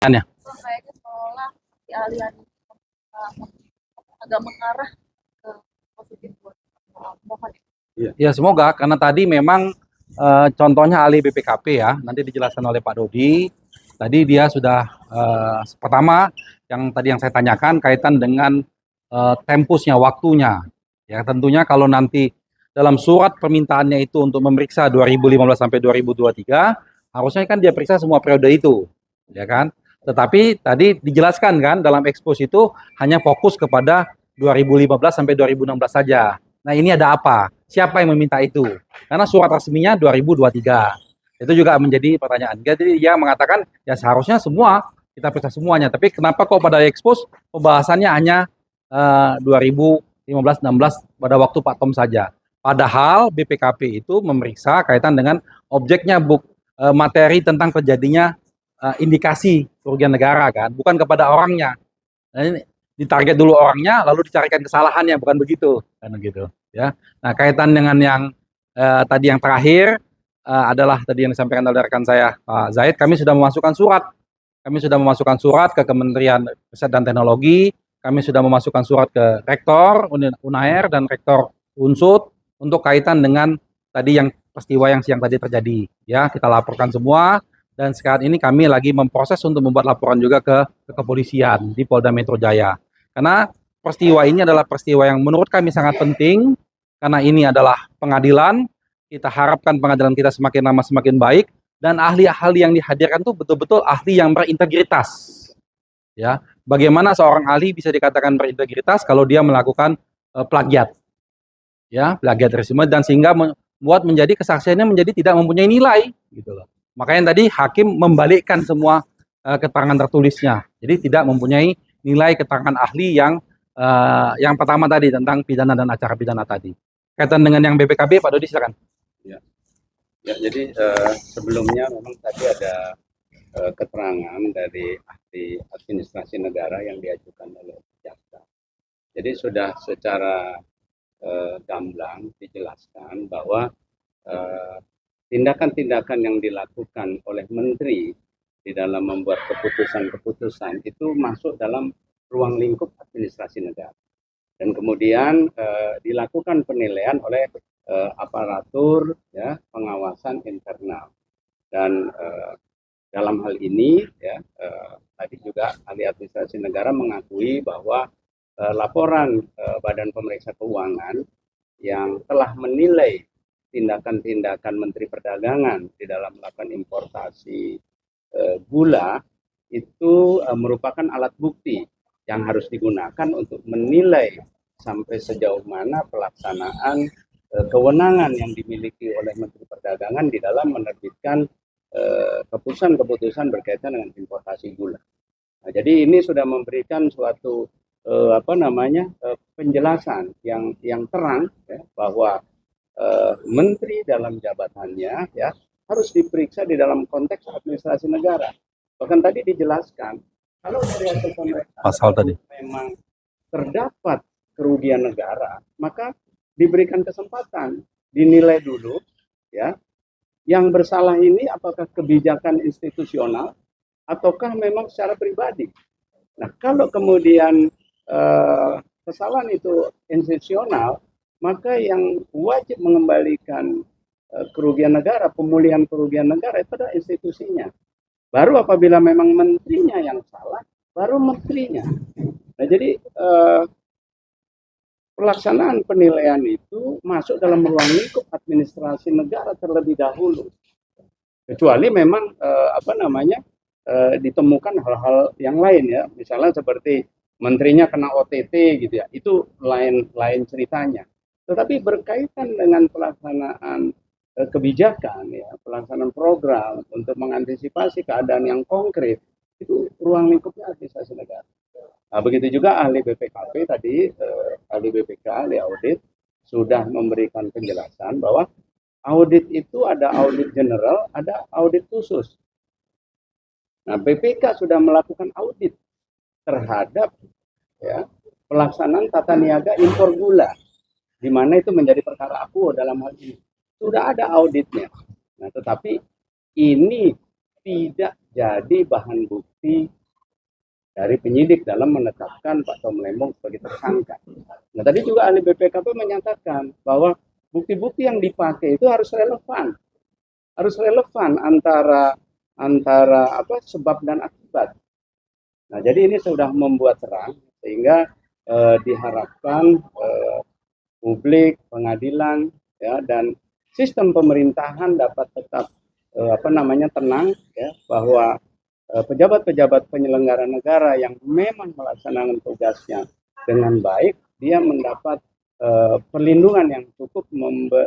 Ya. Kayaknya seolah si alih-alih agak mengarah ke positif buat mohon. Ya semoga karena tadi memang contohnya ahli BPKP ya, nanti dijelaskan oleh Pak Dodi. Tadi dia sudah pertama yang saya tanyakan kaitan dengan tempusnya, waktunya. Ya tentunya kalau nanti dalam surat permintaannya itu untuk memeriksa 2015 sampai 2023, harusnya kan dia periksa semua periode itu, ya kan? Tetapi tadi dijelaskan kan dalam ekspos itu hanya fokus kepada 2015 sampai 2016 saja. Nah ini ada apa? Siapa yang meminta itu? Karena surat resminya 2023. Itu juga menjadi pertanyaan. Jadi dia mengatakan ya seharusnya semua kita periksa semuanya. Tapi kenapa kok pada ekspos pembahasannya hanya 2015-16 pada waktu Pak Tom saja. Padahal BPKP itu memeriksa kaitan dengan objeknya, materi tentang terjadinya indikasi kerugian negara kan, bukan kepada orangnya. Nah, ini ditarget dulu orangnya, lalu dicarikan kesalahannya, bukan begitu, kan begitu, ya. Nah, kaitan dengan yang tadi yang terakhir adalah tadi yang disampaikan oleh rekan saya Pak Zaid, kami sudah memasukkan surat ke Kementerian Riset dan Teknologi, kami sudah memasukkan surat ke Rektor Unair dan Rektor Unsud untuk kaitan dengan tadi yang peristiwa yang siang tadi terjadi, ya kita laporkan semua. Dan sekarang ini kami lagi memproses untuk membuat laporan juga ke kepolisian di Polda Metro Jaya. Karena peristiwa ini adalah peristiwa yang menurut kami sangat penting, karena ini adalah pengadilan, kita harapkan pengadilan kita semakin lama semakin baik, dan ahli-ahli yang dihadirkan itu betul-betul ahli yang berintegritas. Ya, bagaimana seorang ahli bisa dikatakan berintegritas kalau dia melakukan plagiat, ya, plagiarisme, dan sehingga membuat menjadi kesaksiannya menjadi tidak mempunyai nilai, gitu loh. Makanya tadi hakim membalikkan semua keterangan tertulisnya, jadi tidak mempunyai nilai keterangan ahli yang pertama tadi tentang pidana dan acara pidana tadi. Kaitan dengan yang BPKB, Pak Dodi silakan. Ya, ya jadi sebelumnya memang tadi ada keterangan dari ahli administrasi negara yang diajukan oleh jaksa. Jadi sudah secara gamblang dijelaskan bahwa tindakan-tindakan yang dilakukan oleh menteri di dalam membuat keputusan-keputusan itu masuk dalam ruang lingkup administrasi negara. Dan kemudian dilakukan penilaian oleh aparatur ya, pengawasan internal. Dan dalam hal ini ya tadi juga ahli administrasi negara mengakui bahwa laporan Badan Pemeriksa Keuangan yang telah menilai tindakan-tindakan Menteri Perdagangan di dalam melakukan importasi gula itu merupakan alat bukti yang harus digunakan untuk menilai sampai sejauh mana pelaksanaan kewenangan yang dimiliki oleh Menteri Perdagangan di dalam menerbitkan keputusan-keputusan berkaitan dengan importasi gula. Nah, jadi ini sudah memberikan suatu penjelasan yang terang ya, bahwa menteri dalam jabatannya ya harus diperiksa di dalam konteks administrasi negara. Bahkan tadi dijelaskan kalau dari hasil pemeriksaan tadi memang terdapat kerugian negara, maka diberikan kesempatan dinilai dulu ya yang bersalah ini apakah kebijakan institusional ataukah memang secara pribadi. Nah, kalau kemudian kesalahan itu institusional, maka yang wajib mengembalikan kerugian negara, pemulihan kerugian negara itu adalah institusinya. Baru apabila memang menterinya yang salah, baru menterinya. Nah, jadi pelaksanaan penilaian itu masuk dalam ruang lingkup administrasi negara terlebih dahulu. Kecuali memang ditemukan hal-hal yang lain ya, misalnya seperti menterinya kena OTT gitu ya, itu lain ceritanya. Tetapi berkaitan dengan pelaksanaan kebijakan ya, pelaksanaan program untuk mengantisipasi keadaan yang konkret, itu ruang lingkupnya administrasi negara. Nah, begitu juga ahli BPKP tadi, ahli BPK, ahli audit sudah memberikan penjelasan bahwa audit itu ada audit general, ada audit khusus. Nah, BPK sudah melakukan audit terhadap ya, pelaksanaan tata niaga impor gula, di mana itu menjadi perkara akuo dalam hal ini. Sudah ada auditnya. Nah, tetapi ini tidak jadi bahan bukti dari penyidik dalam menetapkan Pak Tom Lembong sebagai tersangka. Nah, tadi juga ahli BPKP menyatakan bahwa bukti-bukti yang dipakai itu harus relevan antara apa sebab dan akibat. Nah, jadi ini sudah membuat terang sehingga diharapkan publik, pengadilan, ya, dan sistem pemerintahan dapat tetap tenang, ya, bahwa pejabat-pejabat penyelenggara negara yang memang melaksanakan tugasnya dengan baik, dia mendapat perlindungan yang cukup,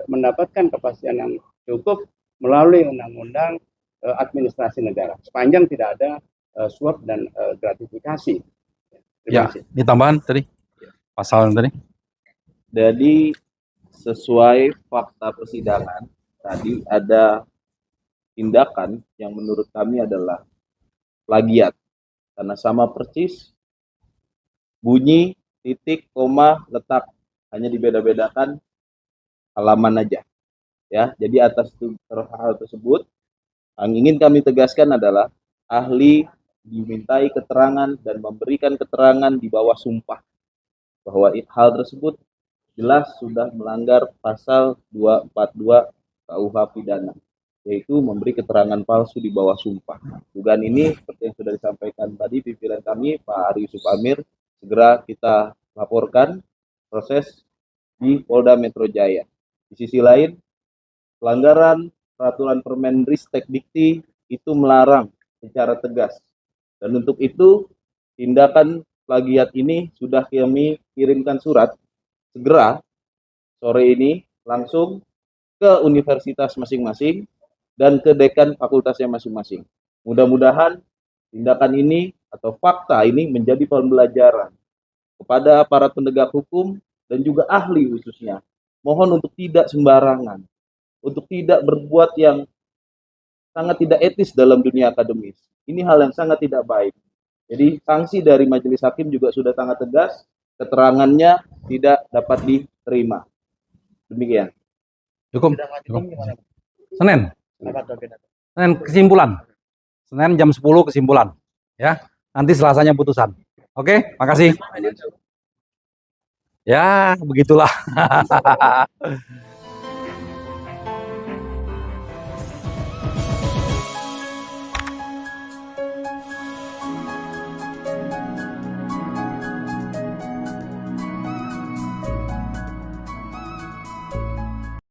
mendapatkan kepastian yang cukup melalui undang-undang administrasi negara. Sepanjang tidak ada suap dan gratifikasi. Terima Ya, kasih. ditambahan tadi pasal yang tadi. Jadi sesuai fakta persidangan tadi ada tindakan yang menurut kami adalah plagiat karena sama persis bunyi, titik, koma, letak, hanya dibeda-bedakan halaman aja ya. Jadi atas hal tersebut yang ingin kami tegaskan adalah ahli dimintai keterangan dan memberikan keterangan di bawah sumpah bahwa hal tersebut jelas sudah melanggar pasal 242 KUH pidana, yaitu memberi keterangan palsu di bawah sumpah. Dugaan ini seperti yang sudah disampaikan tadi pimpinan kami Pak Ari Yusuf Amir, segera kita laporkan proses di Polda Metro Jaya. Di sisi lain, pelanggaran peraturan Permendristek Dikti itu melarang secara tegas, dan untuk itu tindakan plagiat ini sudah kami kirimkan surat segera sore ini langsung ke universitas masing-masing dan ke dekan fakultasnya masing-masing. Mudah-mudahan tindakan ini atau fakta ini menjadi pembelajaran kepada aparat penegak hukum dan juga ahli khususnya. Mohon untuk tidak sembarangan, untuk tidak berbuat yang sangat tidak etis dalam dunia akademis. Ini hal yang sangat tidak baik. Jadi sanksi dari majelis hakim juga sudah sangat tegas, keterangannya tidak dapat diterima. Demikian. Cukup. Senin. Senin kesimpulan. Senin jam 10 kesimpulan. Ya. Nanti Selasanya putusan. Oke, makasih. Ya, begitulah.